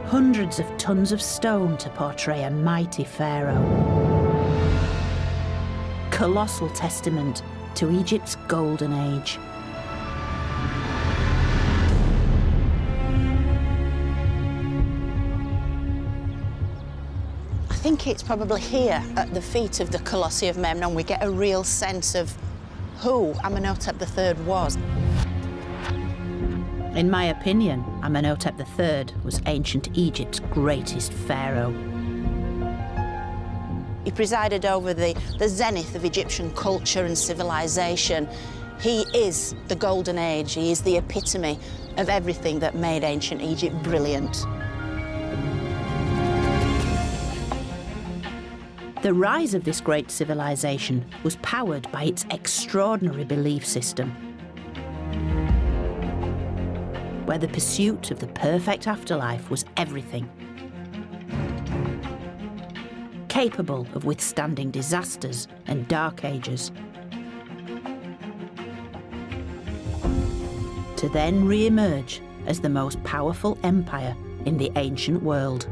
hundreds of tons of stone to portray a mighty pharaoh. Colossal testament to Egypt's golden age. I think it's probably here at the feet of the Colossi of Memnon we get a real sense of who Amenhotep III was. In my opinion, Amenhotep III was ancient Egypt's greatest pharaoh. He presided over the zenith of Egyptian culture and civilization. He is the golden age. He is the epitome of everything that made ancient Egypt brilliant. The rise of this great civilization was powered by its extraordinary belief system, where the pursuit of the perfect afterlife was everything. Capable of withstanding disasters and dark ages. To then re-emerge as the most powerful empire in the ancient world.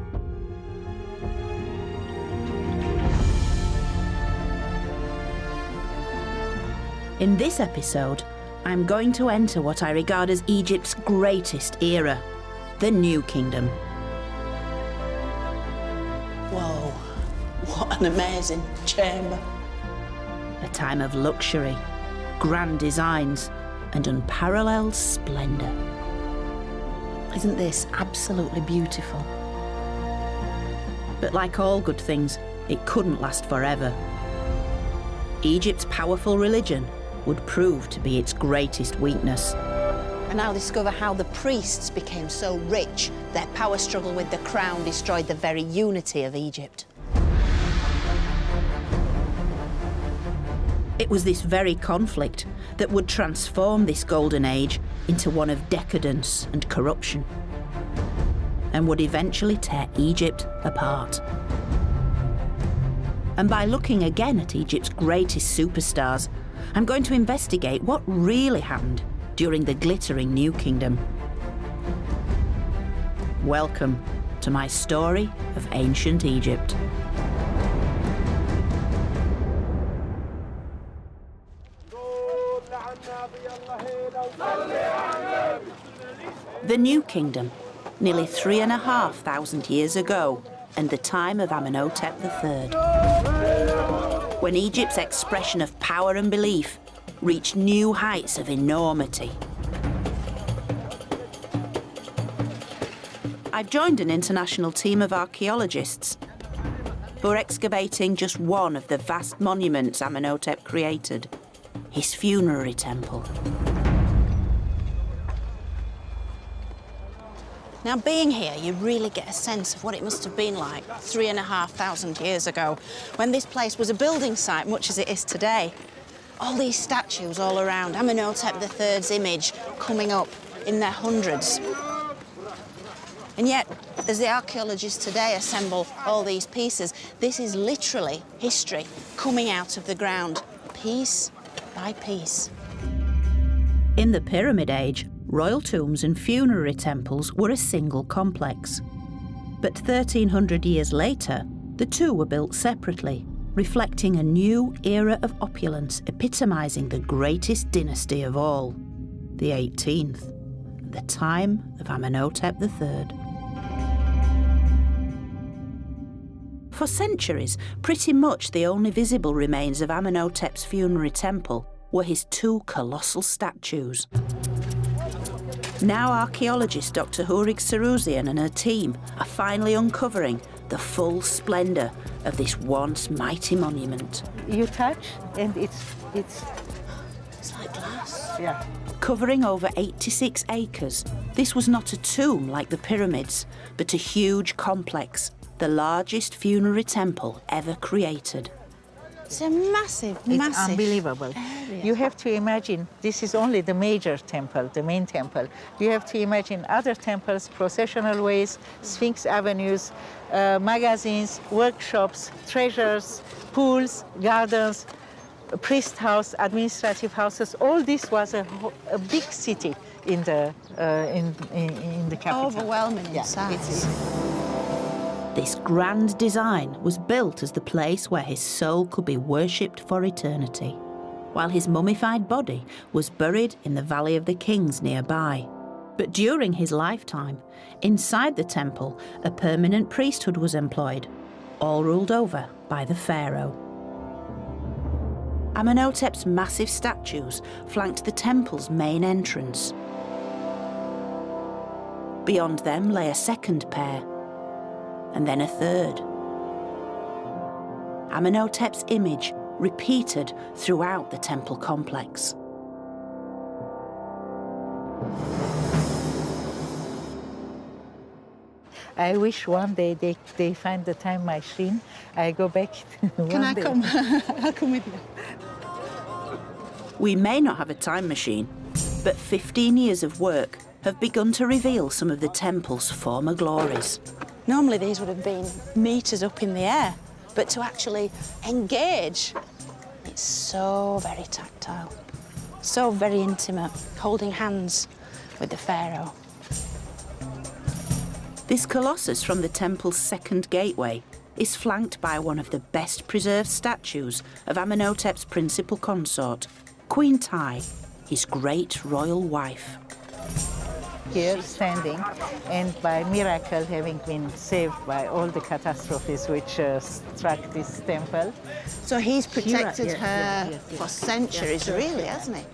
In this episode, I'm going to enter what I regard as Egypt's greatest era, the New Kingdom. Whoa, what an amazing chamber. A time of luxury, grand designs, and unparalleled splendour. Isn't this absolutely beautiful? But like all good things, it couldn't last forever. Egypt's powerful religion would prove to be its greatest weakness. And I'll discover how the priests became so rich, their power struggle with the crown destroyed the very unity of Egypt. It was this very conflict that would transform this golden age into one of decadence and corruption, and would eventually tear Egypt apart. And by looking again at Egypt's greatest superstars, I'm going to investigate what really happened during the glittering New Kingdom. Welcome to my story of ancient Egypt. The New Kingdom, nearly 3,500 years ago, and the time of Amenhotep III. When Egypt's expression of power and belief reached new heights of enormity. I've joined an international team of archaeologists who are excavating just one of the vast monuments Amenhotep created, his funerary temple. Now, being here, you really get a sense of what it must have been like 3,500 years ago, when this place was a building site, much as it is today. All these statues all around, Amenhotep III's image coming up in their hundreds. And yet, as the archaeologists today assemble all these pieces, this is literally history coming out of the ground, piece by piece. In the Pyramid Age, royal tombs and funerary temples were a single complex. But 1,300 years later, the two were built separately, reflecting a new era of opulence epitomising the greatest dynasty of all, the 18th, the time of Amenhotep III. For centuries, pretty much the only visible remains of Amenhotep's funerary temple were his two colossal statues. Now archaeologist Dr. Hourig Sarouzian and her team are finally uncovering the full splendour of this once mighty monument. You touch and it's like glass. Yeah. Covering over 86 acres, this was not a tomb like the pyramids, but a huge complex, the largest funerary temple ever created. It's a massive, It's unbelievable. area. You have to imagine, this is only the major temple, the main temple. You have to imagine other temples, processional ways, Sphinx avenues, magazines, workshops, treasures, pools, gardens, priest house, administrative houses. All this was a big city in the capital. Overwhelming in size. This grand design was built as the place where his soul could be worshipped for eternity, while his mummified body was buried in the Valley of the Kings nearby. But during his lifetime, inside the temple, a permanent priesthood was employed, all ruled over by the pharaoh. Amenhotep's massive statues flanked the temple's main entrance. Beyond them lay a second pair, and then a third. Amenhotep's image repeated throughout the temple complex. I wish one day they find the time machine. I go back. Can I come? I'll come with you. We may not have a time machine, but 15 years of work have begun to reveal some of the temple's former glories. Normally these would have been meters up in the air, but to actually engage, it's so very tactile, so very intimate, holding hands with the pharaoh. This colossus from the temple's second gateway is flanked by one of the best preserved statues of Amenhotep's principal consort, Queen Ty, his great royal wife. Here standing, and by miracle having been saved by all the catastrophes which struck this temple. So he's protected her yes. for centuries, really, hasn't he?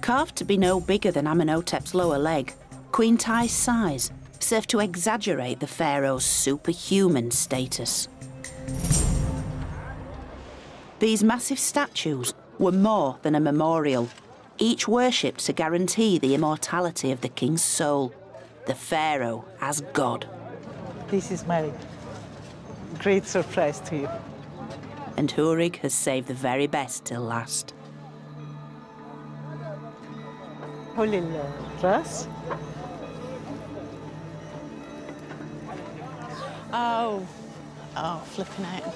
Carved to be no bigger than Amenhotep's lower leg, Queen Ty's size served to exaggerate the pharaoh's superhuman status. These massive statues were more than a memorial, each worshipped to guarantee the immortality of the king's soul, the pharaoh as god. This is my great surprise to you. And Hourig has saved the very best till last. Holy Ras. Oh, flipping out.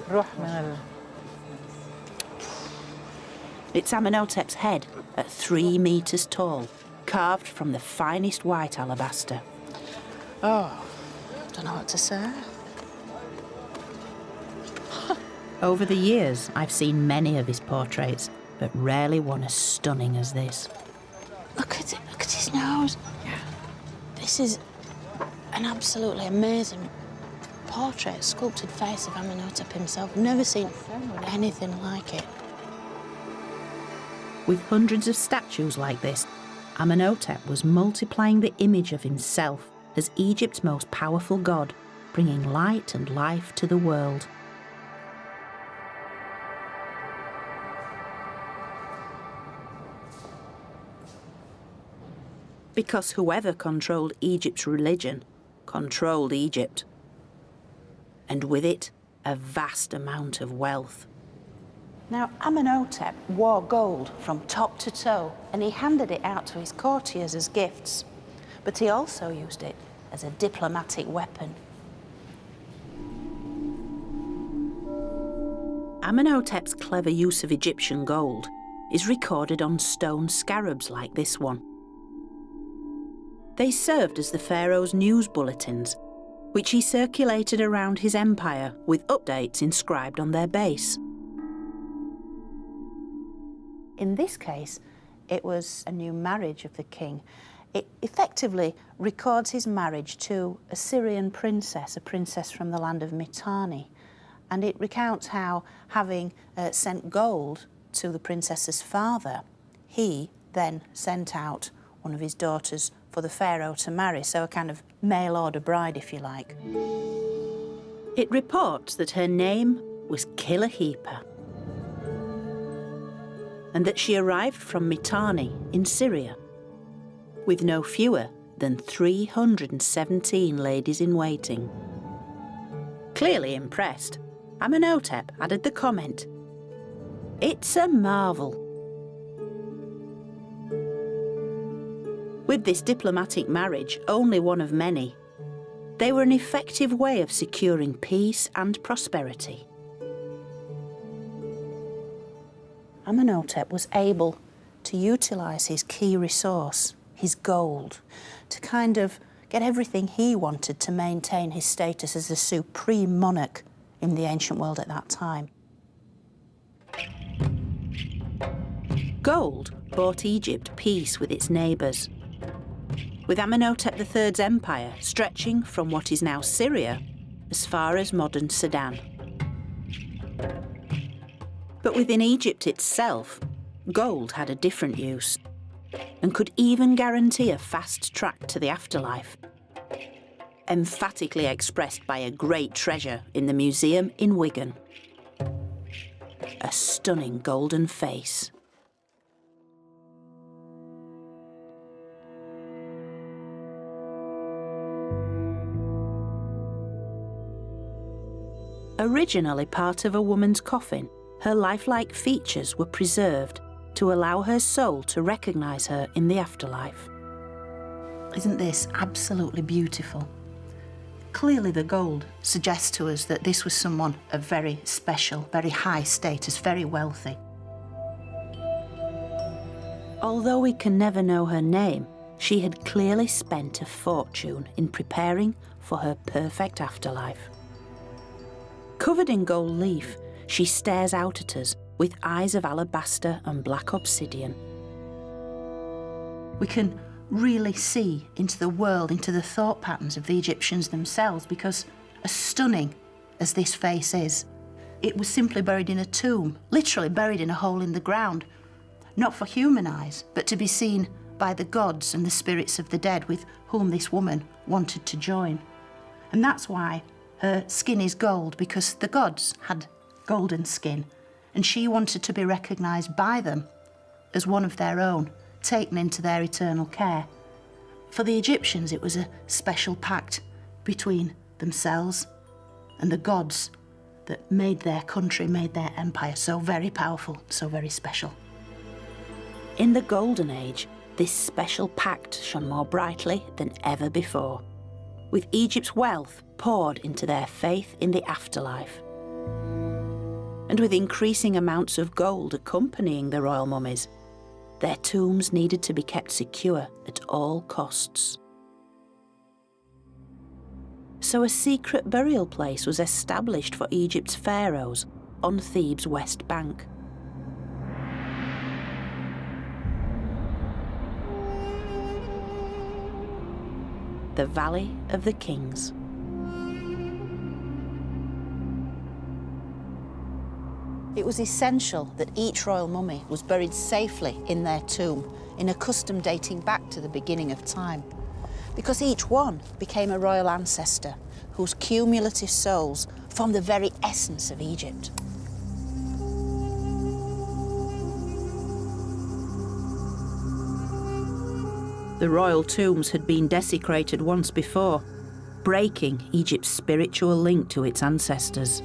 روح من It's Amenhotep's head at 3 meters tall, carved from the finest white alabaster. Oh, don't know what to say. Over the years, I've seen many of his portraits, but rarely one as stunning as this. Look at it, look at his nose. This is an absolutely amazing portrait, sculpted face of Amenhotep himself. I've never seen anything like it. With hundreds of statues like this, Amenhotep was multiplying the image of himself as Egypt's most powerful god, bringing light and life to the world. Because whoever controlled Egypt's religion controlled Egypt. And with it, a vast amount of wealth. Now, Amenhotep wore gold from top to toe, and he handed it out to his courtiers as gifts. But he also used it as a diplomatic weapon. Amenhotep's clever use of Egyptian gold is recorded on stone scarabs like this one. They served as the pharaoh's news bulletins, which he circulated around his empire with updates inscribed on their base. In this case, it was a new marriage of the king. It effectively records his marriage to a Syrian princess, a princess from the land of Mitanni. And it recounts how, having sent gold to the princess's father, he then sent out one of his daughters for the pharaoh to marry, so a kind of mail-order bride, if you like. It reports that her name was Kilahepa, and that she arrived from Mitanni in Syria, with no fewer than 317 ladies-in-waiting. Clearly impressed, Amenhotep added the comment, "It's a marvel." With this diplomatic marriage, only one of many, they were an effective way of securing peace and prosperity. Amenhotep was able to utilise his key resource, his gold, to kind of get everything he wanted to maintain his status as the supreme monarch in the ancient world at that time. Gold bought Egypt peace with its neighbours, with Amenhotep III's empire stretching from what is now Syria as far as modern Sudan. But within Egypt itself, gold had a different use and could even guarantee a fast track to the afterlife, emphatically expressed by a great treasure in the museum in Wigan. A stunning golden face. Originally part of a woman's coffin, her lifelike features were preserved to allow her soul to recognise her in the afterlife. Isn't this absolutely beautiful? Clearly the gold suggests to us that this was someone of very special, very high status, very wealthy. Although we can never know her name, she had clearly spent a fortune in preparing for her perfect afterlife. Covered in gold leaf, she stares out at us with eyes of alabaster and black obsidian. We can really see into the world, into the thought patterns of the Egyptians themselves, because as stunning as this face is, it was simply buried in a tomb, literally buried in a hole in the ground, not for human eyes, but to be seen by the gods and the spirits of the dead with whom this woman wanted to join. And that's why her skin is gold, because the gods had golden skin, and she wanted to be recognised by them as one of their own, taken into their eternal care. For the Egyptians, it was a special pact between themselves and the gods that made their country, made their empire so very powerful, so very special. In the Golden Age, this special pact shone more brightly than ever before, with Egypt's wealth poured into their faith in the afterlife. And with increasing amounts of gold accompanying the royal mummies, their tombs needed to be kept secure at all costs. So a secret burial place was established for Egypt's pharaohs on Thebes' west bank. The Valley of the Kings. It was essential that each royal mummy was buried safely in their tomb, in a custom dating back to the beginning of time, because each one became a royal ancestor whose cumulative souls formed the very essence of Egypt. The royal tombs had been desecrated once before, breaking Egypt's spiritual link to its ancestors.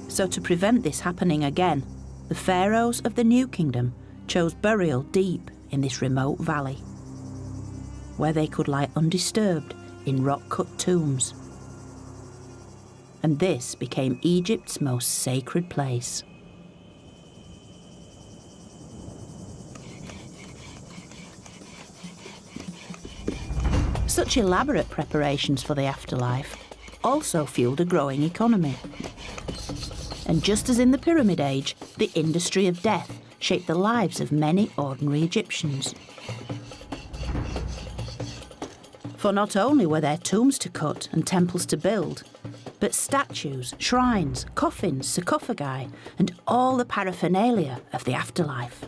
So to prevent this happening again, the pharaohs of the New Kingdom chose burial deep in this remote valley, where they could lie undisturbed in rock-cut tombs. And this became Egypt's most sacred place. Such elaborate preparations for the afterlife also fueled a growing economy. And just as in the Pyramid Age, the industry of death shaped the lives of many ordinary Egyptians. For not only were there tombs to cut and temples to build, but statues, shrines, coffins, sarcophagi, and all the paraphernalia of the afterlife.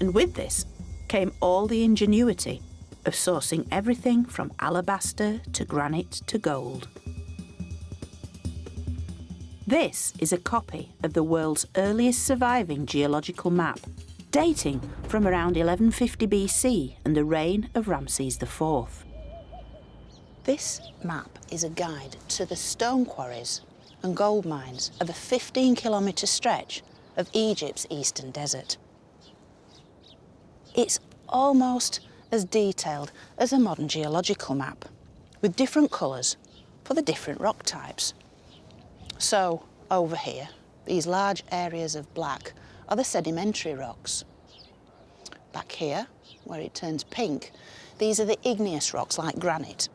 And with this came all the ingenuity of sourcing everything from alabaster to granite to gold. This is a copy of the world's earliest surviving geological map, dating from around 1150 BC and the reign of Ramses IV. This map is a guide to the stone quarries and gold mines of a 15-kilometre stretch of Egypt's eastern desert. It's almost as detailed as a modern geological map, with different colours for the different rock types. So, over here, these large areas of black are the sedimentary rocks. Back here, where it turns pink, these are the igneous rocks like granite.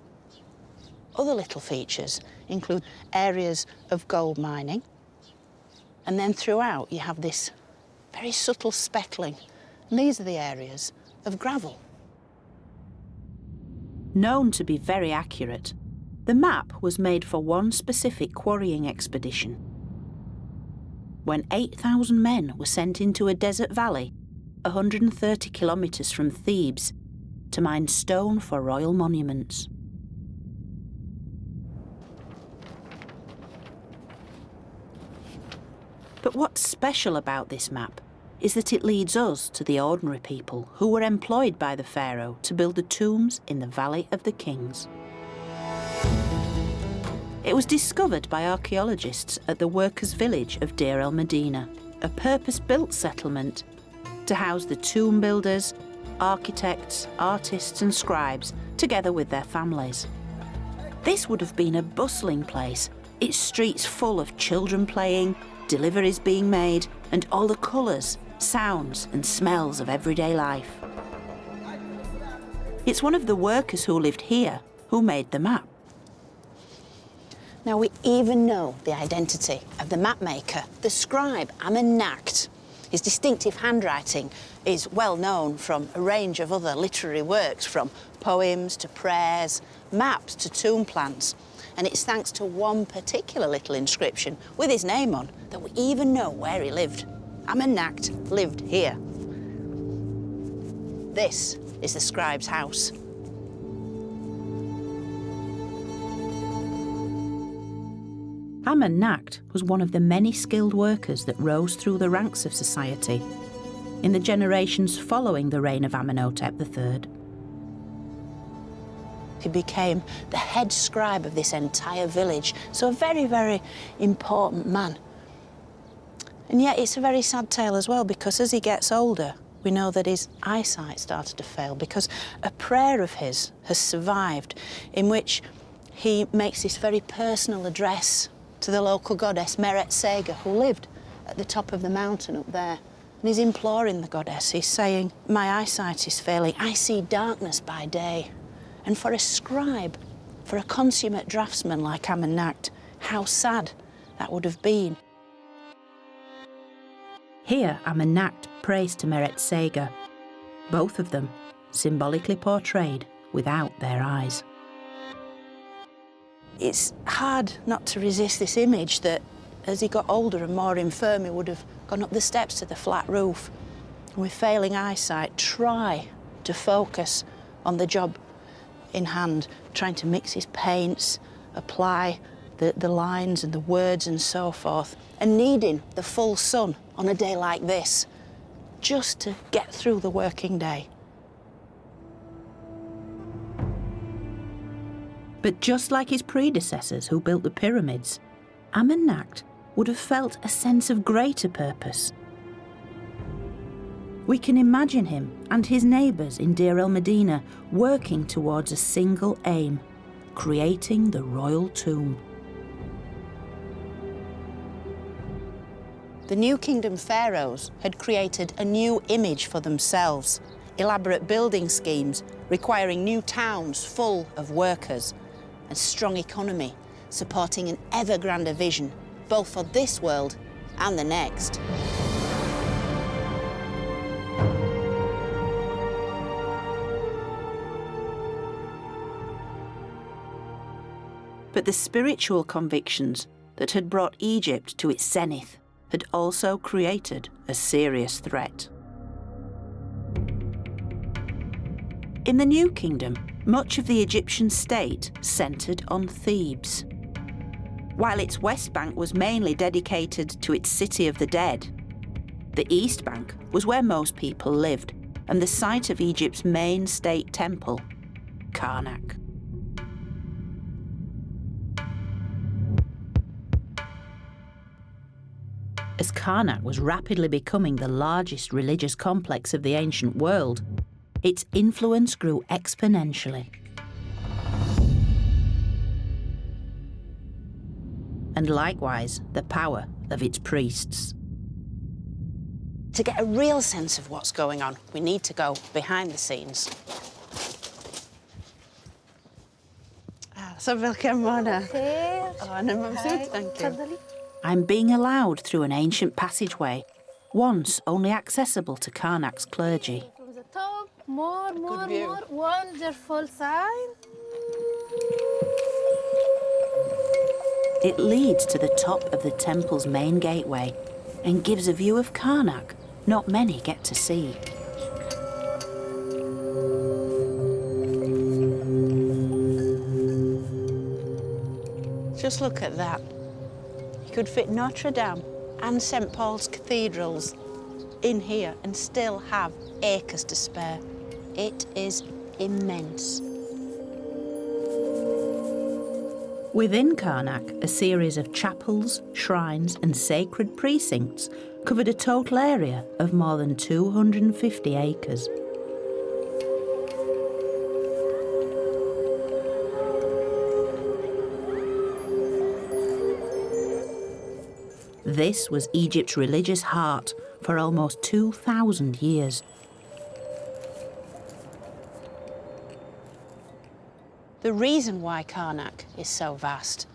Other little features include areas of gold mining, and then throughout you have this very subtle speckling, and these are the areas of gravel. Known to be very accurate, the map was made for one specific quarrying expedition. When 8,000 men were sent into a desert valley 130 kilometres from Thebes to mine stone for royal monuments. But what's special about this map is that it leads us to the ordinary people who were employed by the pharaoh to build the tombs in the Valley of the Kings. It was discovered by archaeologists at the workers' village of Deir el-Medina, a purpose-built settlement to house the tomb builders, architects, artists and scribes, together with their families. This would have been a bustling place, its streets full of children playing, deliveries being made, and all the colours, sounds and smells of everyday life. It's one of the workers who lived here who made the map. Now we even know the identity of the map maker, the scribe Amenhotep. His distinctive handwriting is well known from a range of other literary works, from poems to prayers, maps to tomb plans. And it's thanks to one particular little inscription with his name on that we even know where he lived. Amenhotep lived here. This is the scribe's house. Amenhotep was one of the many skilled workers that rose through the ranks of society in the generations following the reign of Amenhotep III. He became the head scribe of this entire village, so a very, very important man. And yet it's a very sad tale as well, because as he gets older, we know that his eyesight started to fail, because a prayer of his has survived in which he makes this very personal address to the local goddess Meret Sega, who lived at the top of the mountain up there. And he's imploring the goddess. He's saying, "My eyesight is failing. I see darkness by day." And for a scribe, for a consummate draftsman like Amenhotep, how sad that would have been. Here, Amenhotep prays to Meret Sega, both of them symbolically portrayed without their eyes. It's hard not to resist this image that as he got older and more infirm, he would have gone up the steps to the flat roof, and with failing eyesight, try to focus on the job in hand, trying to mix his paints, apply the lines and the words and so forth, and needing the full sun on a day like this just to get through the working day. But just like his predecessors who built the pyramids, Amenhotep would have felt a sense of greater purpose. We can imagine him and his neighbours in Deir el-Medina working towards a single aim, creating the royal tomb. The New Kingdom pharaohs had created a new image for themselves, elaborate building schemes requiring new towns full of workers, a strong economy supporting an ever grander vision, both for this world and the next. But the spiritual convictions that had brought Egypt to its zenith had also created a serious threat. In the New Kingdom, much of the Egyptian state centred on Thebes. While its West Bank was mainly dedicated to its city of the dead, the East Bank was where most people lived and the site of Egypt's main state temple, Karnak. As Karnak was rapidly becoming the largest religious complex of the ancient world, its influence grew exponentially. And likewise, the power of its priests. To get a real sense of what's going on, we need to go behind the scenes. So welcome, Mona. Thank you. I'm being allowed through an ancient passageway, once only accessible to Karnak's clergy. From the top, more, wonderful sign. It leads to the top of the temple's main gateway and gives a view of Karnak not many get to see. Just look at that. You could fit Notre Dame and St. Paul's cathedrals in here and still have acres to spare. It is immense. Within Karnak, a series of chapels, shrines and sacred precincts covered a total area of more than 250 acres. This was Egypt's religious heart for almost 2,000 years. The reason why Karnak is so vast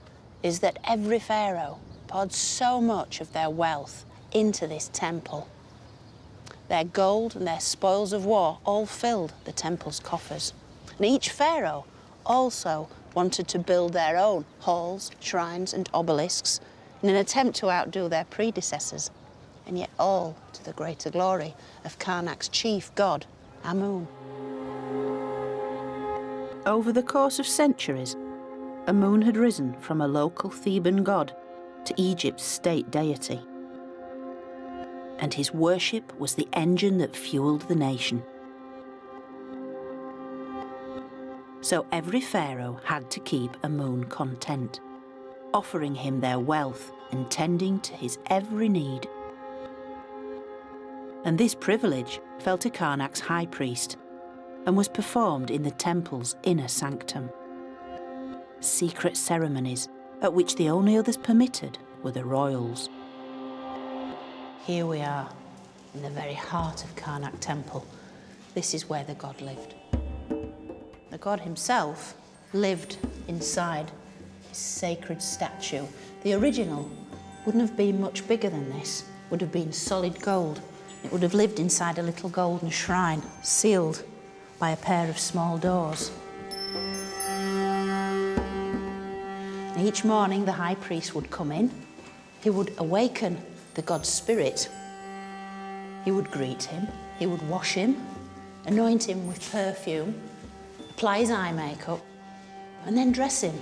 is that every pharaoh poured so much of their wealth into this temple. Their gold and their spoils of war all filled the temple's coffers. And each pharaoh also wanted to build their own halls, shrines and obelisks in an attempt to outdo their predecessors, and yet all to the greater glory of Karnak's chief god, Amun. Over the course of centuries, Amun had risen from a local Theban god to Egypt's state deity. And his worship was the engine that fueled the nation. So every pharaoh had to keep Amun content, offering him their wealth and tending to his every need. And this privilege fell to Karnak's high priest and was performed in the temple's inner sanctum. Secret ceremonies at which the only others permitted were the royals. Here we are, in the very heart of Karnak Temple. This is where the god lived. The god himself lived inside his sacred statue. The original wouldn't have been much bigger than this, would have been solid gold. It would have lived inside a little golden shrine, sealed by a pair of small doors. Each morning the high priest would come in. He would awaken the god's spirit. He would greet him, he would wash him, anoint him with perfume, apply his eye makeup, and then dress him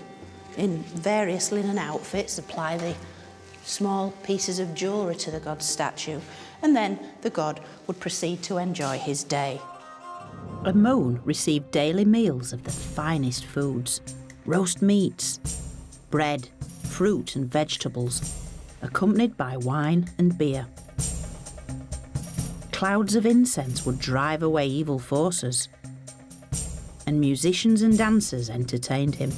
in various linen outfits, apply the small pieces of jewellery to the god's statue, and then the god would proceed to enjoy his day. Amun received daily meals of the finest foods, roast meats, bread, fruit and vegetables, accompanied by wine and beer. Clouds of incense would drive away evil forces, and musicians and dancers entertained him.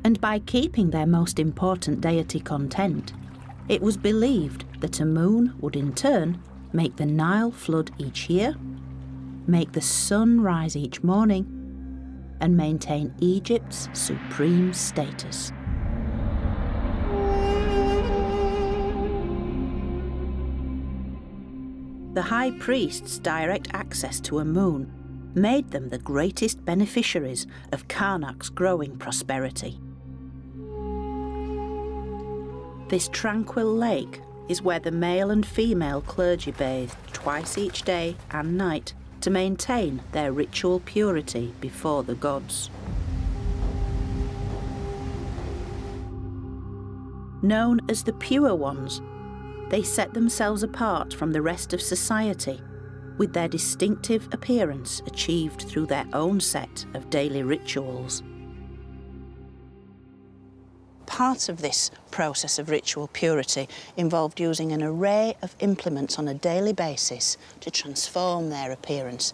And by keeping their most important deity content, it was believed that Amun would in turn make the Nile flood each year, make the sun rise each morning, and maintain Egypt's supreme status. The high priest's direct access to Amun made them the greatest beneficiaries of Karnak's growing prosperity. This tranquil lake is where the male and female clergy bathed twice each day and night to maintain their ritual purity before the gods. Known as the Pure Ones, they set themselves apart from the rest of society with their distinctive appearance achieved through their own set of daily rituals. Part of this process of ritual purity involved using an array of implements on a daily basis to transform their appearance.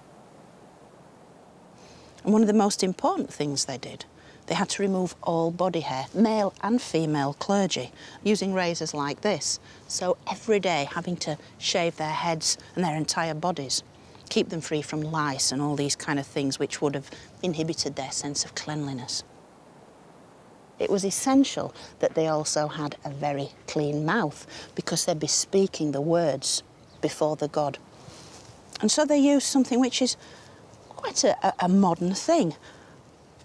And one of the most important things they did They had to remove all body hair, male and female clergy, using razors like this. So every day having to shave their heads and their entire bodies, keep them free from lice and all these kind of things which would have inhibited their sense of cleanliness. It was essential that they also had a very clean mouth because they'd be speaking the words before the god. And so they used something which is quite a modern thing.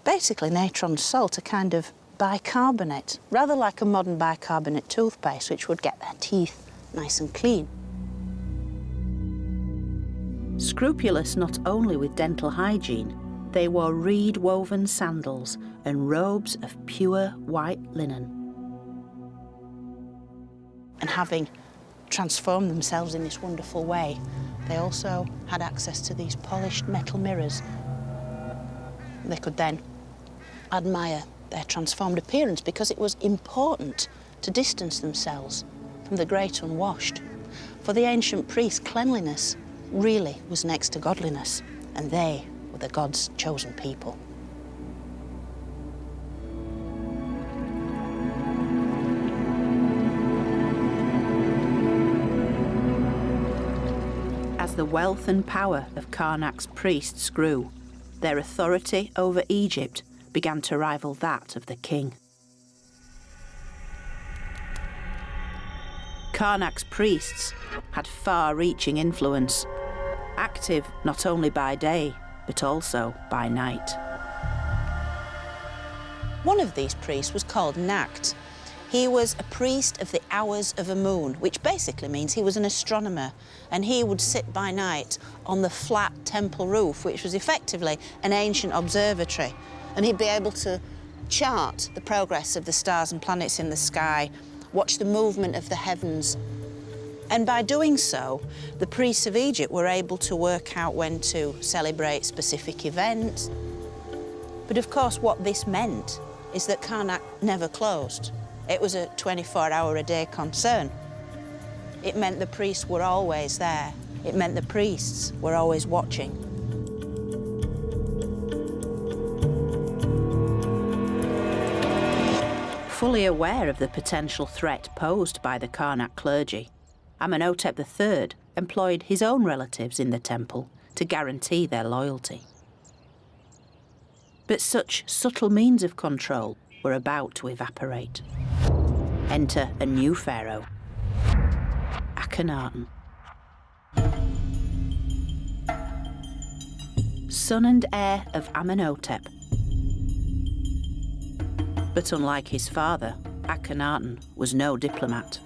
Basically natron salt, a kind of bicarbonate, rather like a modern bicarbonate toothpaste, which would get their teeth nice and clean. Scrupulous not only with dental hygiene, they wore reed-woven sandals and robes of pure white linen. And having transformed themselves in this wonderful way, they also had access to these polished metal mirrors. They could then admire their transformed appearance because it was important to distance themselves from the great unwashed. For the ancient priests, cleanliness really was next to godliness, and they were the God's chosen people. As the wealth and power of Karnak's priests grew, their authority over Egypt began to rival that of the king. Karnak's priests had far-reaching influence, active not only by day, but also by night. One of these priests was called Nacht. He was a priest of the hours of a moon, which basically means he was an astronomer, and he would sit by night on the flat temple roof, which was effectively an ancient observatory, and he'd be able to chart the progress of the stars and planets in the sky, watch the movement of the heavens. And by doing so, the priests of Egypt were able to work out when to celebrate specific events. But of course, what this meant is that Karnak never closed. It was a 24-hour-a-day concern. It meant the priests were always there. It meant the priests were always watching. Fully aware of the potential threat posed by the Karnak clergy, Amenhotep III employed his own relatives in the temple to guarantee their loyalty. But such subtle means of control were about to evaporate. Enter a new pharaoh, Akhenaten. Son and heir of Amenhotep. But unlike his father, Akhenaten was no diplomat.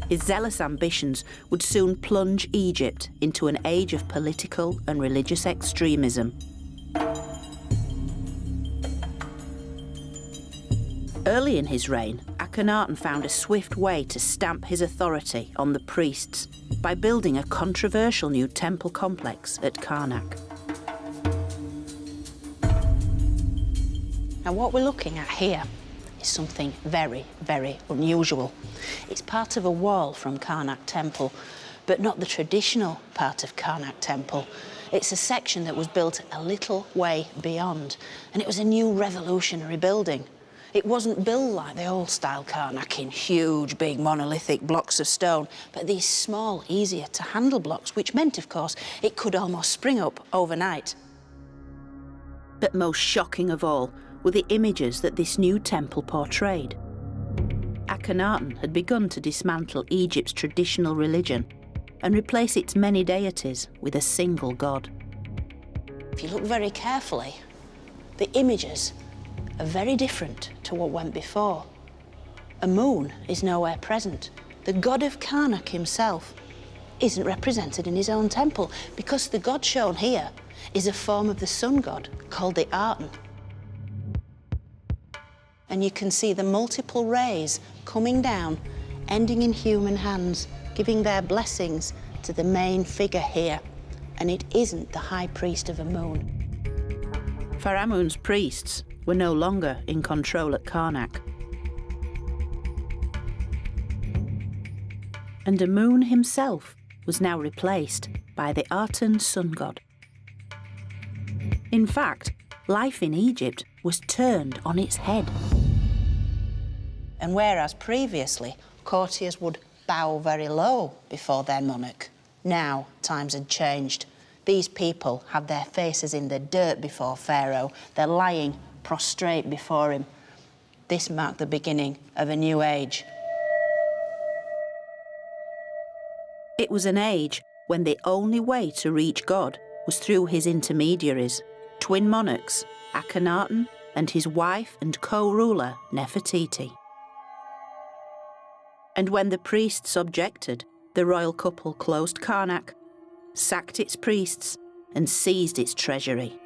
His zealous ambitions would soon plunge Egypt into an age of political and religious extremism. Early in his reign, Akhenaten found a swift way to stamp his authority on the priests by building a controversial new temple complex at Karnak. Now, what we're looking at here is something very, very unusual. It's part of a wall from Karnak Temple, but not the traditional part of Karnak Temple. It's a section that was built a little way beyond, and it was a new revolutionary building. It wasn't built like the old-style Karnak in huge, big, monolithic blocks of stone, but these small, easier-to-handle blocks, which meant, of course, it could almost spring up overnight. But most shocking of all were the images that this new temple portrayed. Akhenaten had begun to dismantle Egypt's traditional religion and replace its many deities with a single god. If you look very carefully, the images are very different to what went before. A moon is nowhere present. The god of Karnak himself isn't represented in his own temple because the god shown here is a form of the sun god called the Aten. And you can see the multiple rays coming down, ending in human hands, giving their blessings to the main figure here. And it isn't the high priest of Amun. Pharaoh's priests were no longer in control at Karnak. And Amun himself was now replaced by the Aten sun god. In fact, life in Egypt was turned on its head. And whereas previously courtiers would bow very low before their monarch, now times had changed. These people have their faces in the dirt before Pharaoh. They're lying prostrate before him. This marked the beginning of a new age. It was an age when the only way to reach God was through his intermediaries, twin monarchs, Akhenaten and his wife and co-ruler Nefertiti. And when the priests objected, the royal couple closed Karnak, sacked its priests and seized its treasury.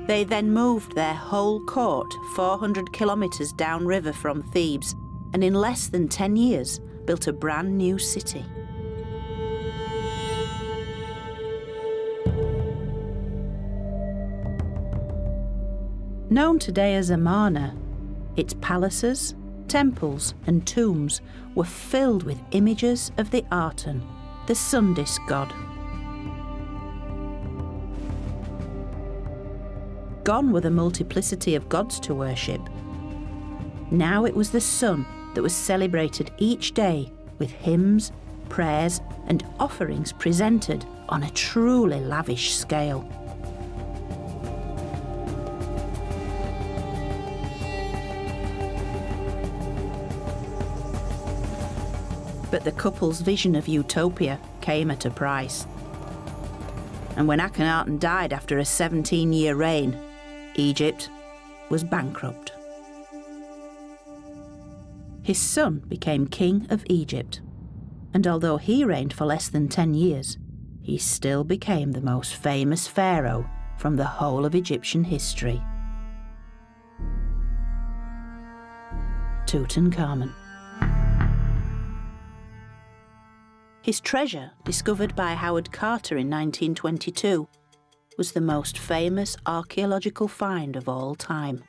They then moved their whole court 400 kilometres downriver from Thebes and in less than 10 years built a brand new city. Known today as Amarna, its palaces, temples and tombs were filled with images of the Aten, the sun disk god. Gone were the multiplicity of gods to worship. Now it was the sun that was celebrated each day with hymns, prayers and offerings presented on a truly lavish scale. But the couple's vision of utopia came at a price. And when Akhenaten died after a 17-year reign, Egypt was bankrupt. His son became king of Egypt, and although he reigned for less than 10 years, he still became the most famous pharaoh from the whole of Egyptian history. Tutankhamun. His treasure, discovered by Howard Carter in 1922, was the most famous archaeological find of all time.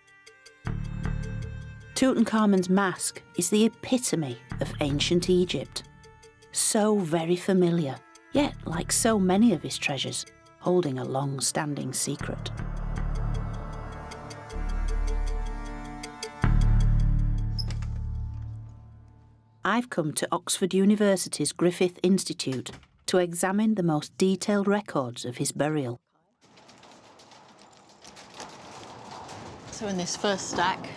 Tutankhamun's mask is the epitome of ancient Egypt. So very familiar, yet, like so many of his treasures, holding a long-standing secret. I've come to Oxford University's Griffith Institute to examine the most detailed records of his burial. So in this first stack,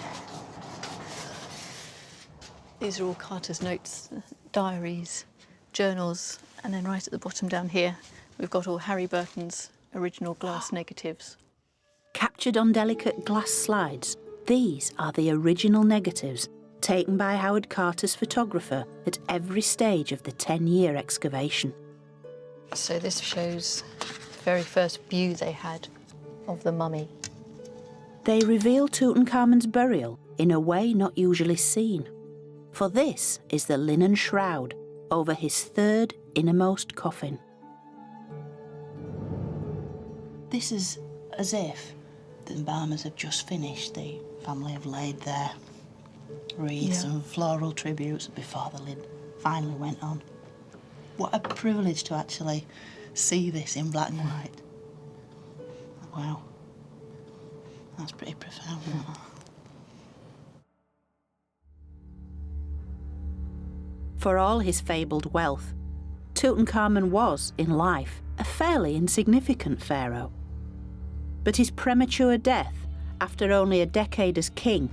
these are all Carter's notes, diaries, journals, and then right at the bottom down here, we've got all Harry Burton's original glass negatives. Captured on delicate glass slides, these are the original negatives taken by Howard Carter's photographer at every stage of the 10-year excavation. So this shows the very first view they had of the mummy. They reveal Tutankhamun's burial in a way not usually seen, for this is the linen shroud over his third innermost coffin. This is as if the embalmers have just finished. The family have laid their wreaths and floral tributes before the lid finally went on. What a privilege to actually see this in black and white. Wow. That's pretty profound, isn't it? For all his fabled wealth, Tutankhamun was, in life, a fairly insignificant pharaoh. But his premature death, after only a decade as king,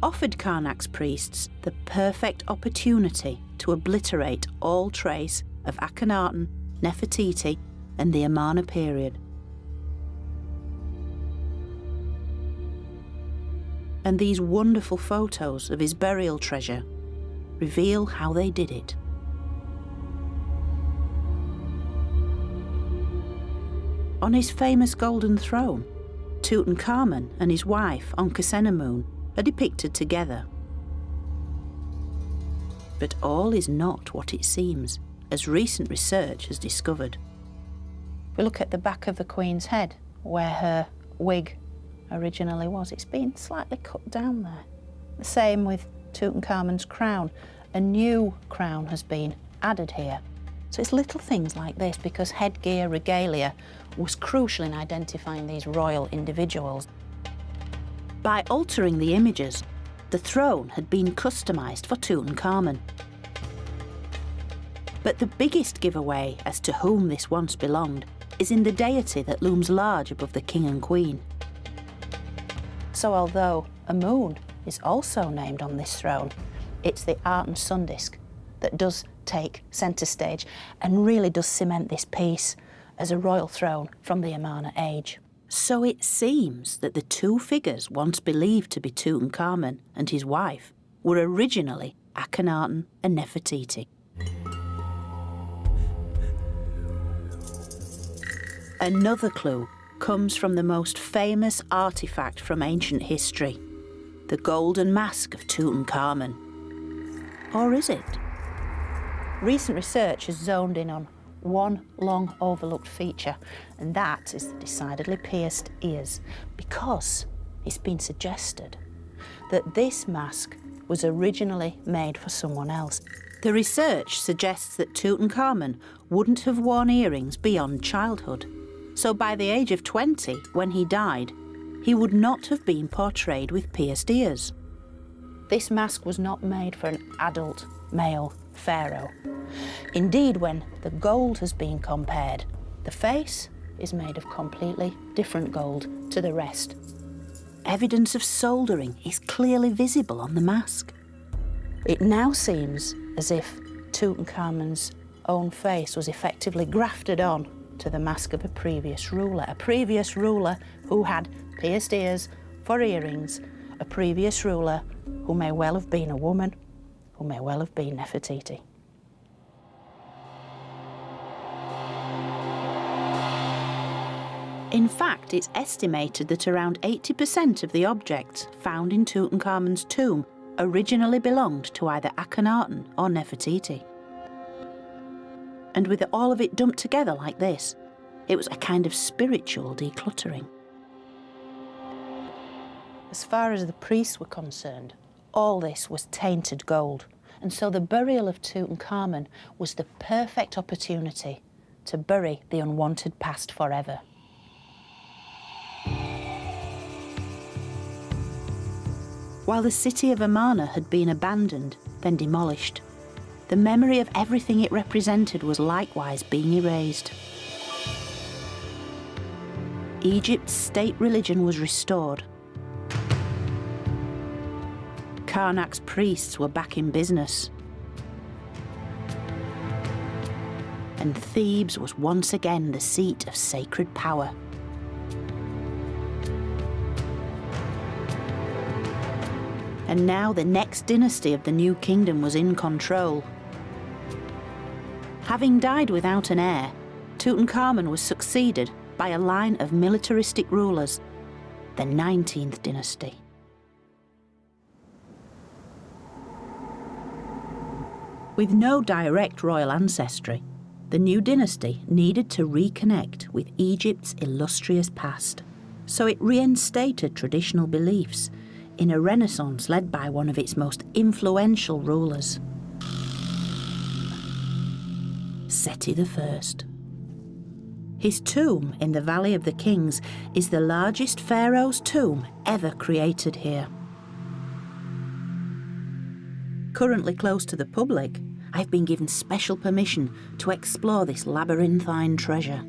offered Karnak's priests the perfect opportunity to obliterate all trace of Akhenaten, Nefertiti, and the Amarna period. And these wonderful photos of his burial treasure reveal how they did it. On his famous golden throne, Tutankhamun and his wife, Ankhesenamun, are depicted together. But all is not what it seems, as recent research has discovered. We look at the back of the Queen's head, where her wig originally was. It's been slightly cut down there. The same with Tutankhamun's crown. A new crown has been added here. So it's little things like this, because headgear, regalia was crucial in identifying these royal individuals. By altering the images, the throne had been customised for Tutankhamun. But the biggest giveaway as to whom this once belonged is in the deity that looms large above the king and queen. So although Amun is also named on this throne, it's the art and sun disk that does take centre stage and really does cement this piece as a royal throne from the Amarna age. So it seems that the two figures once believed to be Tutankhamun and his wife were originally Akhenaten and Nefertiti. Another clue comes from the most famous artefact from ancient history, the golden mask of Tutankhamun. Or is it? Recent research has zoned in on one long overlooked feature, and that is the decidedly pierced ears, because it's been suggested that this mask was originally made for someone else. The research suggests that Tutankhamun wouldn't have worn earrings beyond childhood. So by the age of 20, when he died, he would not have been portrayed with pierced ears. This mask was not made for an adult male pharaoh. Indeed, when the gold has been compared, the face is made of completely different gold to the rest. Evidence of soldering is clearly visible on the mask. It now seems as if Tutankhamun's own face was effectively grafted on to the mask of a previous ruler who had pierced ears for earrings, a previous ruler who may well have been a woman, who may well have been Nefertiti. In fact, it's estimated that around 80% of the objects found in Tutankhamun's tomb originally belonged to either Akhenaten or Nefertiti. And with all of it dumped together like this, it was a kind of spiritual decluttering. As far as the priests were concerned, all this was tainted gold, and so the burial of Tutankhamun was the perfect opportunity to bury the unwanted past forever. While the city of Amarna had been abandoned, then demolished, the memory of everything it represented was likewise being erased. Egypt's state religion was restored. Karnak's priests were back in business. And Thebes was once again the seat of sacred power. And now the next dynasty of the new kingdom was in control. Having died without an heir, Tutankhamun was succeeded by a line of militaristic rulers, the 19th dynasty. With no direct royal ancestry, the new dynasty needed to reconnect with Egypt's illustrious past. So it reinstated traditional beliefs in a renaissance led by one of its most influential rulers, Seti I. His tomb in the Valley of the Kings is the largest pharaoh's tomb ever created here. Currently closed to the public, I've been given special permission to explore this labyrinthine treasure.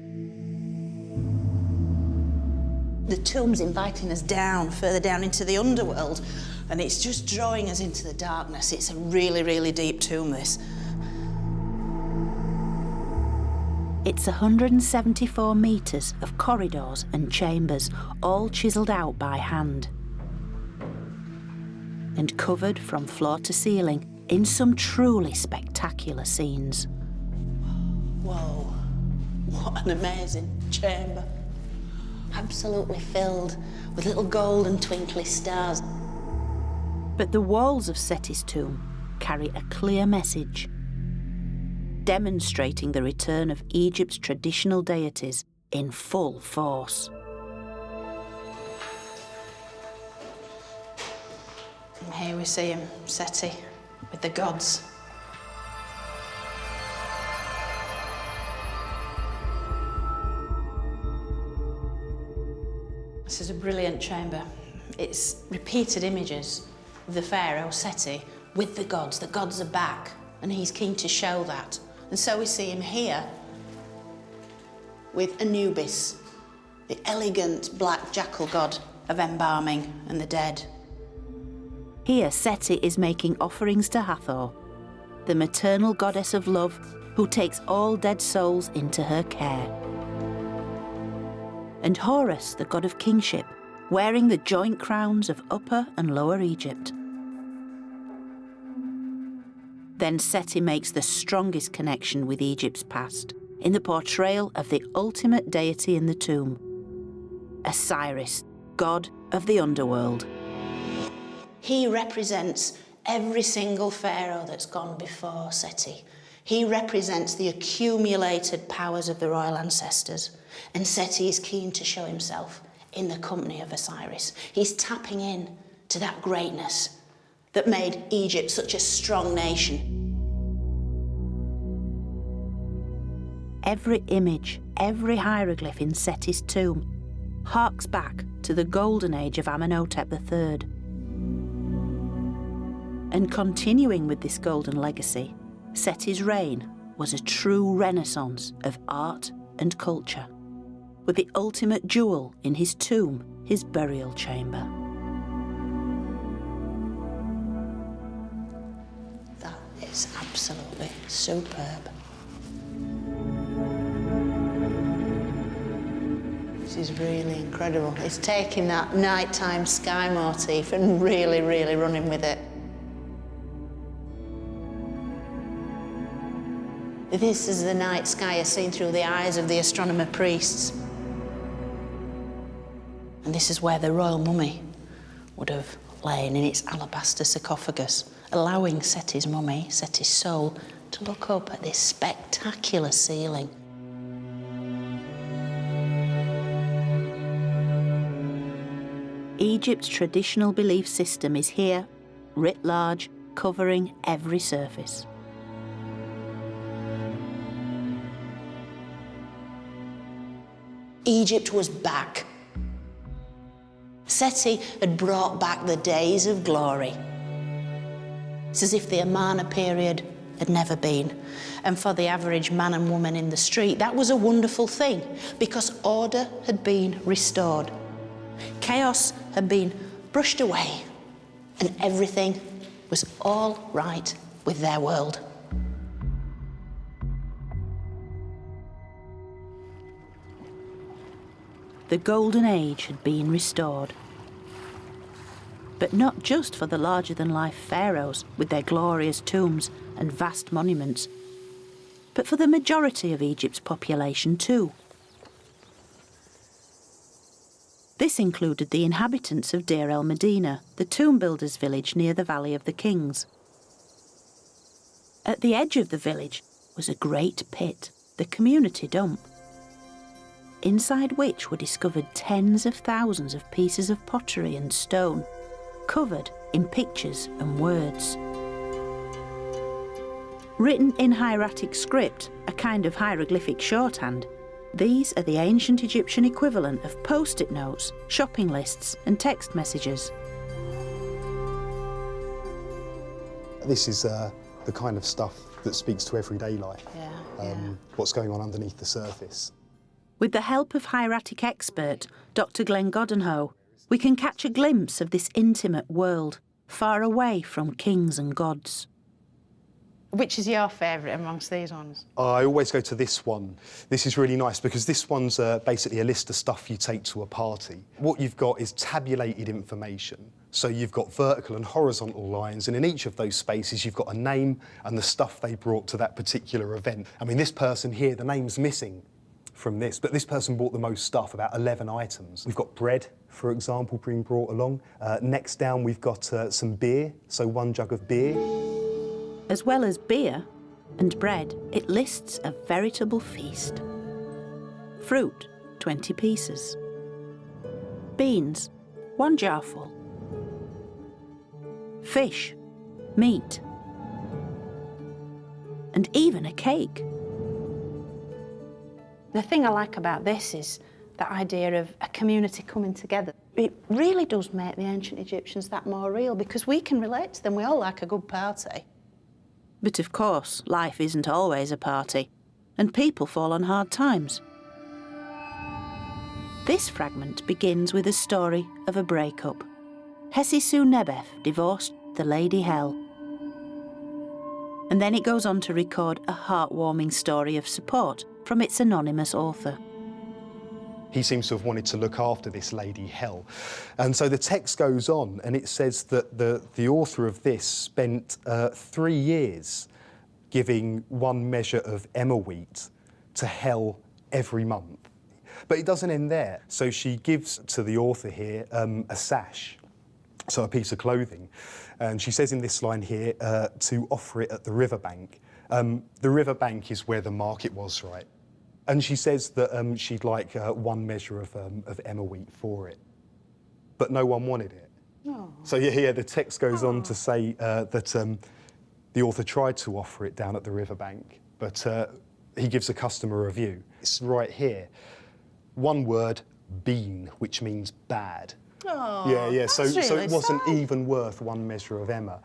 The tomb's inviting us down, further down into the underworld, and it's just drawing us into the darkness. It's a really, really deep tomb, this. It's 174 metres of corridors and chambers, all chiselled out by hand, and covered from floor to ceiling in some truly spectacular scenes. Whoa, what an amazing chamber. Absolutely filled with little gold and twinkly stars. But the walls of Seti's tomb carry a clear message, demonstrating the return of Egypt's traditional deities in full force. And here we see him, Seti, with the gods. This is a brilliant chamber. It's repeated images of the Pharaoh Seti with the gods. The gods are back, and he's keen to show that. And so we see him here with Anubis, the elegant black jackal god of embalming and the dead. Here Seti is making offerings to Hathor, the maternal goddess of love who takes all dead souls into her care. And Horus, the god of kingship, wearing the joint crowns of Upper and Lower Egypt. Then Seti makes the strongest connection with Egypt's past in the portrayal of the ultimate deity in the tomb, Osiris, god of the underworld. He represents every single pharaoh that's gone before Seti. He represents the accumulated powers of the royal ancestors, and Seti is keen to show himself in the company of Osiris. He's tapping in to that greatness that made Egypt such a strong nation. Every image, every hieroglyph in Seti's tomb harks back to the golden age of Amenhotep III. And continuing with this golden legacy, Seti's reign was a true renaissance of art and culture, with the ultimate jewel in his tomb, his burial chamber. That is absolutely superb. This is really incredible. It's taking that nighttime sky motif and really, really running with it. This is the night sky as seen through the eyes of the astronomer priests. And this is where the royal mummy would have lain in its alabaster sarcophagus, allowing Seti's mummy, Seti's soul, to look up at this spectacular ceiling. Egypt's traditional belief system is here, writ large, covering every surface. Egypt was back. Seti had brought back the days of glory. It's as if the Amarna period had never been. And for the average man and woman in the street, that was a wonderful thing, because order had been restored. Chaos had been brushed away, and everything was all right with their world. The Golden Age had been restored. But not just for the larger-than-life pharaohs with their glorious tombs and vast monuments, but for the majority of Egypt's population too. This included the inhabitants of Deir el-Medina, the tomb builders' village near the Valley of the Kings. At the edge of the village was a great pit, the community dump, inside which were discovered tens of thousands of pieces of pottery and stone, covered in pictures and words. Written in hieratic script, a kind of hieroglyphic shorthand, these are the ancient Egyptian equivalent of post-it notes, shopping lists and text messages. This is the kind of stuff that speaks to everyday life, what's going on underneath the surface. With the help of hieratic expert Dr. Glenn Goddenhoe, we can catch a glimpse of this intimate world, far away from kings and gods. Which is your favourite amongst these ones? I always go to this one. This is really nice because this one's basically a list of stuff you take to a party. What you've got is tabulated information. So you've got vertical and horizontal lines, and in each of those spaces you've got a name and the stuff they brought to that particular event. I mean, this person here, the name's missing from this, but this person bought the most stuff, about 11 items. We've got bread, for example, being brought along. Next down we've got some beer, so 1 jug of beer. As well as beer and bread, it lists a veritable feast. Fruit, 20 pieces. Beans, 1 jarful. Fish, meat, and even a cake. The thing I like about this is that idea of a community coming together. It really does make the ancient Egyptians that more real, because we can relate to them. We all like a good party. But of course, life isn't always a party, and people fall on hard times. This fragment begins with a story of a breakup. Hesisu-Nebef divorced the Lady Hel. And then it goes on to record a heartwarming story of support from its anonymous author. He seems to have wanted to look after this Lady Hel. And so the text goes on, and it says that the author of this spent 3 years giving 1 measure of emmer wheat to Hel every month. But it doesn't end there. So she gives to the author here a sash, so a piece of clothing. And she says in this line here to offer it at the riverbank. The riverbank is where the market was, right? And she says that she'd like 1 measure of emmer wheat for it. But no one wanted it. Oh. So yeah, the text goes on to say that the author tried to offer it down at the riverbank, but he gives a customer review. It's right here. 1 word, bean, which means bad. Oh, yeah. So really it wasn't sad. even worth 1 measure of emmer.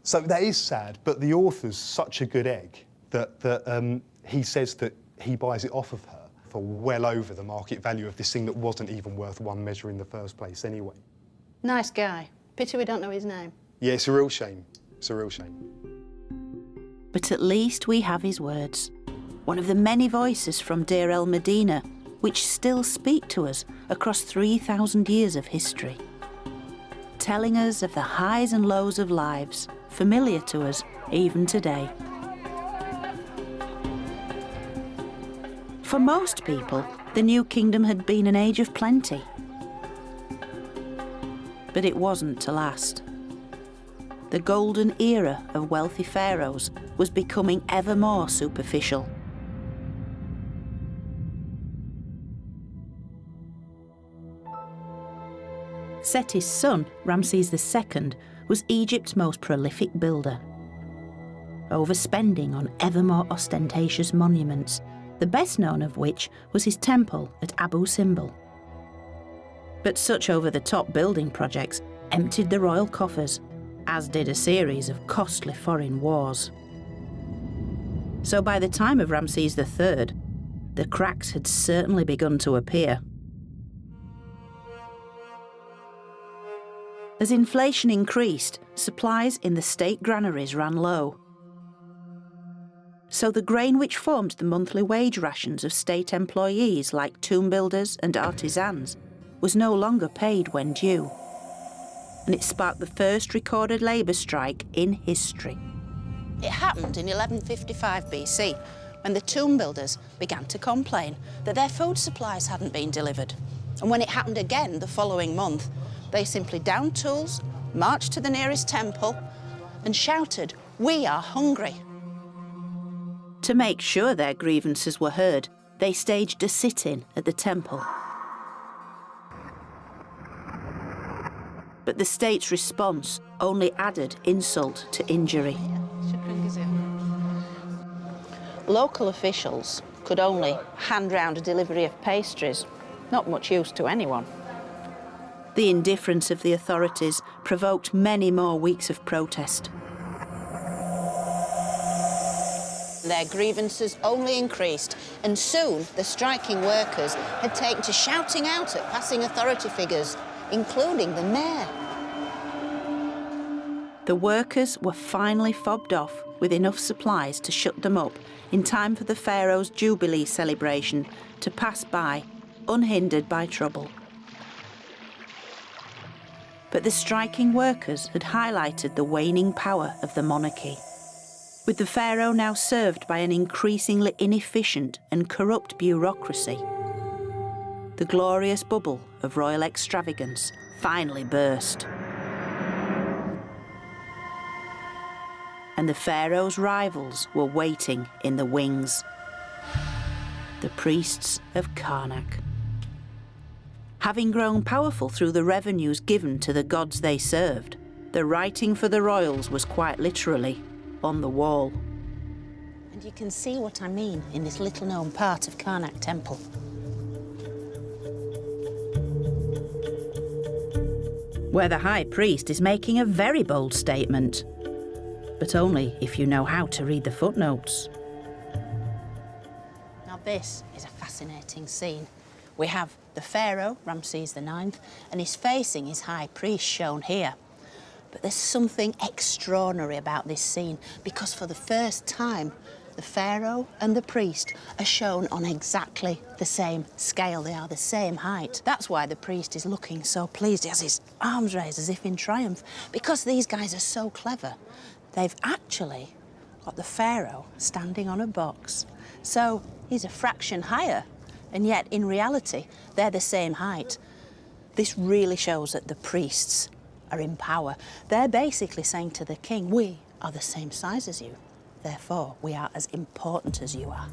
So that is sad, but the author's such a good egg that he says that he buys it off of her for well over the market value of this thing that wasn't even worth 1 measure in the first place anyway. Nice guy. Pity we don't know his name. Yeah, it's a real shame. It's a real shame. But at least we have his words. One of the many voices from Deir el-Medina, which still speak to us across 3,000 years of history, telling us of the highs and lows of lives, familiar to us even today. For most people, the New Kingdom had been an age of plenty. But it wasn't to last. The golden era of wealthy pharaohs was becoming ever more superficial. Seti's son, Ramses II, was Egypt's most prolific builder. Overspending on ever more ostentatious monuments, the best known of which was his temple at Abu Simbel. But such over-the-top building projects emptied the royal coffers, as did a series of costly foreign wars. So by the time of Ramses III, the cracks had certainly begun to appear. As inflation increased, supplies in the state granaries ran low. So the grain which formed the monthly wage rations of state employees like tomb builders and artisans was no longer paid when due. And it sparked the first recorded labour strike in history. It happened in 1155 BC, when the tomb builders began to complain that their food supplies hadn't been delivered. And when it happened again the following month, they simply downed tools, marched to the nearest temple, and shouted, "We are hungry." To make sure their grievances were heard, they staged a sit-in at the temple. But the state's response only added insult to injury. Local officials could only hand round a delivery of pastries, not much use to anyone. The indifference of the authorities provoked many more weeks of protest. Their grievances only increased, and soon the striking workers had taken to shouting out at passing authority figures, including the mayor. The workers were finally fobbed off with enough supplies to shut them up in time for the Pharaoh's Jubilee celebration to pass by, unhindered by trouble. But the striking workers had highlighted the waning power of the monarchy. With the Pharaoh now served by an increasingly inefficient and corrupt bureaucracy, the glorious bubble of royal extravagance finally burst. And the Pharaoh's rivals were waiting in the wings. The priests of Karnak. Having grown powerful through the revenues given to the gods they served, the writing for the royals was quite literally on the wall. And you can see what I mean in this little-known part of Karnak Temple. where the high priest is making a very bold statement, but only if you know how to read the footnotes. Now this is a fascinating scene. We have the Pharaoh, Ramses IX, and he's facing his high priest shown here. But there's something extraordinary about this scene because for the first time, the Pharaoh and the priest are shown on exactly the same scale. They are the same height. That's why the priest is looking so pleased. He has his arms raised as if in triumph. Because these guys are so clever, they've actually got the Pharaoh standing on a box. So he's a fraction higher, and yet in reality, they're the same height. This really shows that the priests are in power. They're basically saying to the king, we are the same size as you. Therefore, we are as important as you are.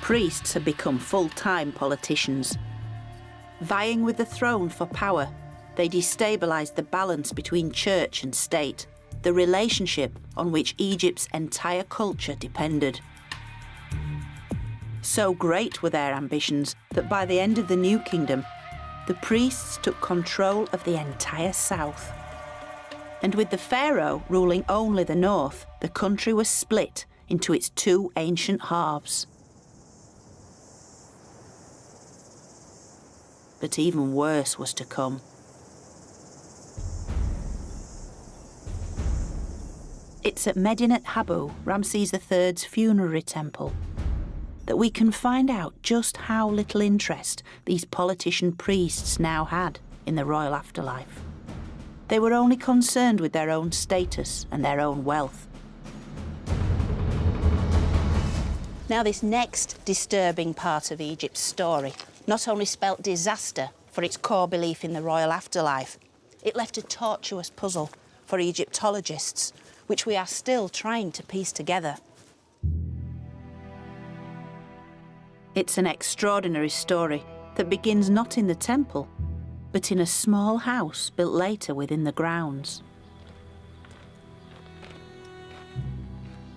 Priests have become full-time politicians. Vying with the throne for power, they destabilised the balance between church and state, the relationship on which Egypt's entire culture depended. So great were their ambitions that by the end of the New Kingdom, the priests took control of the entire south. And with the Pharaoh ruling only the north, the country was split into its two ancient halves. But even worse was to come. It's at Medinet Habu, Ramses III's funerary temple, that we can find out just how little interest these politician priests now had in the royal afterlife. They were only concerned with their own status and their own wealth. Now, this next disturbing part of Egypt's story not only spelt disaster for its core belief in the royal afterlife, it left a tortuous puzzle for Egyptologists, which we are still trying to piece together. It's an extraordinary story that begins not in the temple, but in a small house built later within the grounds.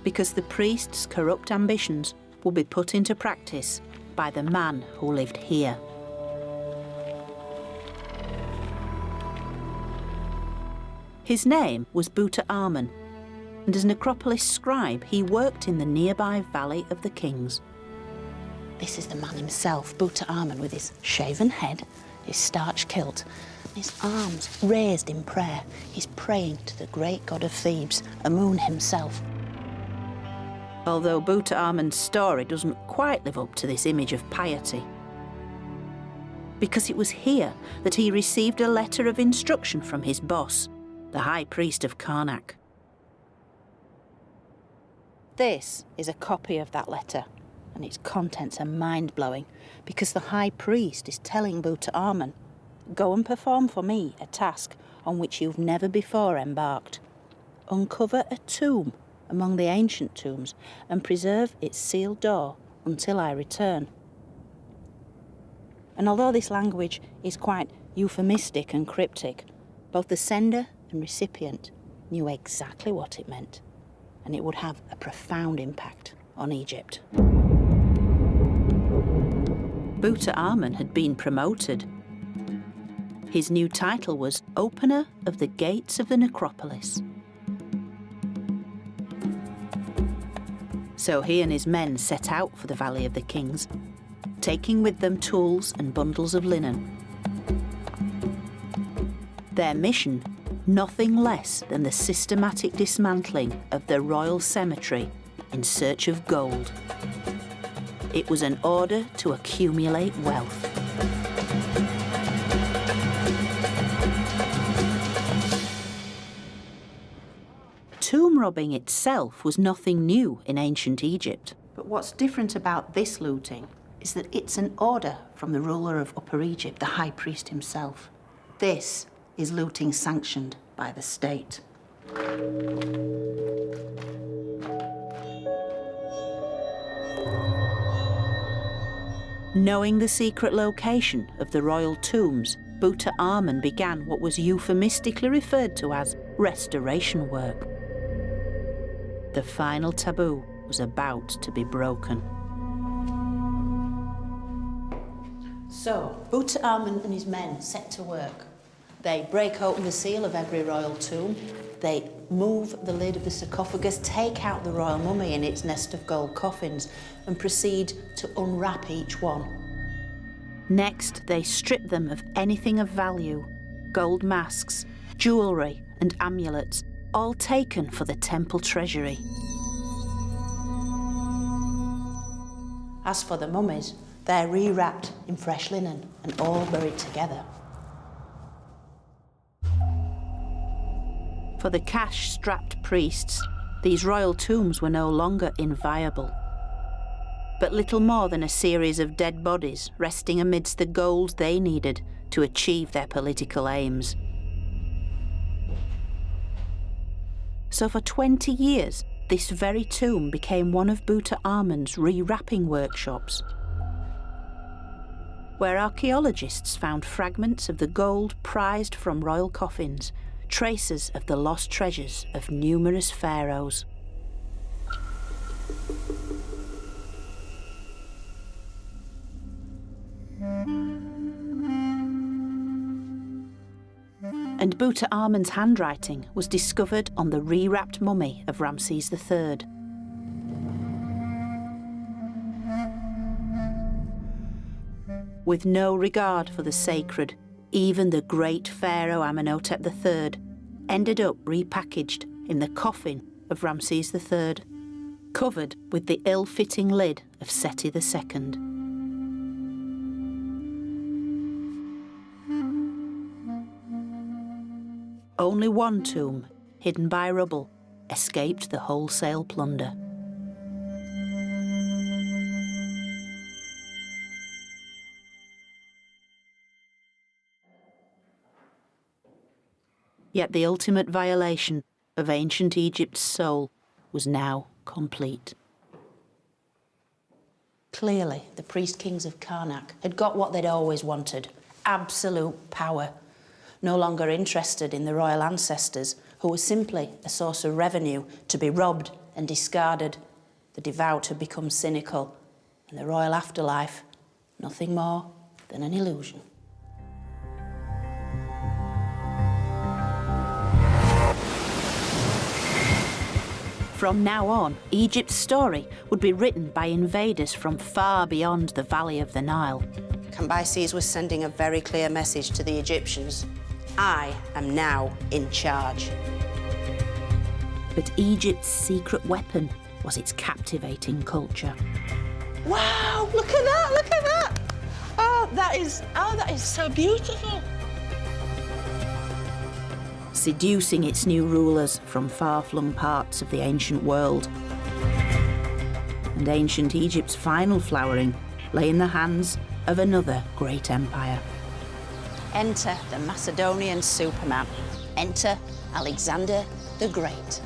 Because the priest's corrupt ambitions will be put into practice by the man who lived here. His name was Tutankhamun, and as an Acropolis scribe, he worked in the nearby Valley of the Kings. This is the man himself, Tutankhamun, with his shaven head, his starched kilt, his arms raised in prayer. He's praying to the great god of Thebes, Amun himself. Although Tutankhamun's story doesn't quite live up to this image of piety. Because it was here that he received a letter of instruction from his boss, the high priest of Karnak. This is a copy of that letter, and its contents are mind-blowing because the high priest is telling Tutankhamun, go and perform for me a task on which you've never before embarked. Uncover a tomb among the ancient tombs and preserve its sealed door until I return. And although this language is quite euphemistic and cryptic, both the sender and recipient knew exactly what it meant, and it would have a profound impact on Egypt. Tutankhamun had been promoted. His new title was Opener of the Gates of the Necropolis. So he and his men set out for the Valley of the Kings, taking with them tools and bundles of linen. Their mission, nothing less than the systematic dismantling of the royal cemetery in search of gold. It was an order to accumulate wealth. Tomb robbing itself was nothing new in ancient Egypt. But what's different about this looting is that it's an order from the ruler of Upper Egypt, the high priest himself. This is looting sanctioned by the state. Knowing the secret location of the royal tombs, Tutankhamun began what was euphemistically referred to as restoration work. The final taboo was about to be broken. So, Tutankhamun and his men set to work. They break open the seal of every royal tomb, they move the lid of the sarcophagus, take out the royal mummy in its nest of gold coffins, and proceed to unwrap each one. Next, they strip them of anything of value, gold masks, jewellery and amulets, all taken for the temple treasury. As for the mummies, they're rewrapped in fresh linen and all buried together. For the cash-strapped priests, these royal tombs were no longer inviolable, but little more than a series of dead bodies resting amidst the gold they needed to achieve their political aims. So for 20 years, this very tomb became one of Tutankhamun's rewrapping workshops, where archaeologists found fragments of the gold prized from royal coffins, traces of the lost treasures of numerous pharaohs. And Tutankhamun's handwriting was discovered on the rewrapped mummy of Ramses III. With no regard for the sacred, even the great Pharaoh Amenhotep III ended up repackaged in the coffin of Ramses III, covered with the ill-fitting lid of Seti II. Only one tomb, hidden by rubble, escaped the wholesale plunder. Yet the ultimate violation of ancient Egypt's soul was now complete. Clearly, the priest-kings of Karnak had got what they'd always wanted, absolute power. No longer interested in the royal ancestors, who were simply a source of revenue to be robbed and discarded. The devout had become cynical, and the royal afterlife, nothing more than an illusion. From now on, Egypt's story would be written by invaders from far beyond the valley of the Nile. Cambyses was sending a very clear message to the Egyptians. I am now in charge. But Egypt's secret weapon was its captivating culture. Wow, look at that, look at that. Oh, that is so beautiful. Seducing its new rulers from far-flung parts of the ancient world. And ancient Egypt's final flowering lay in the hands of another great empire. Enter the Macedonian Superman. Enter Alexander the Great.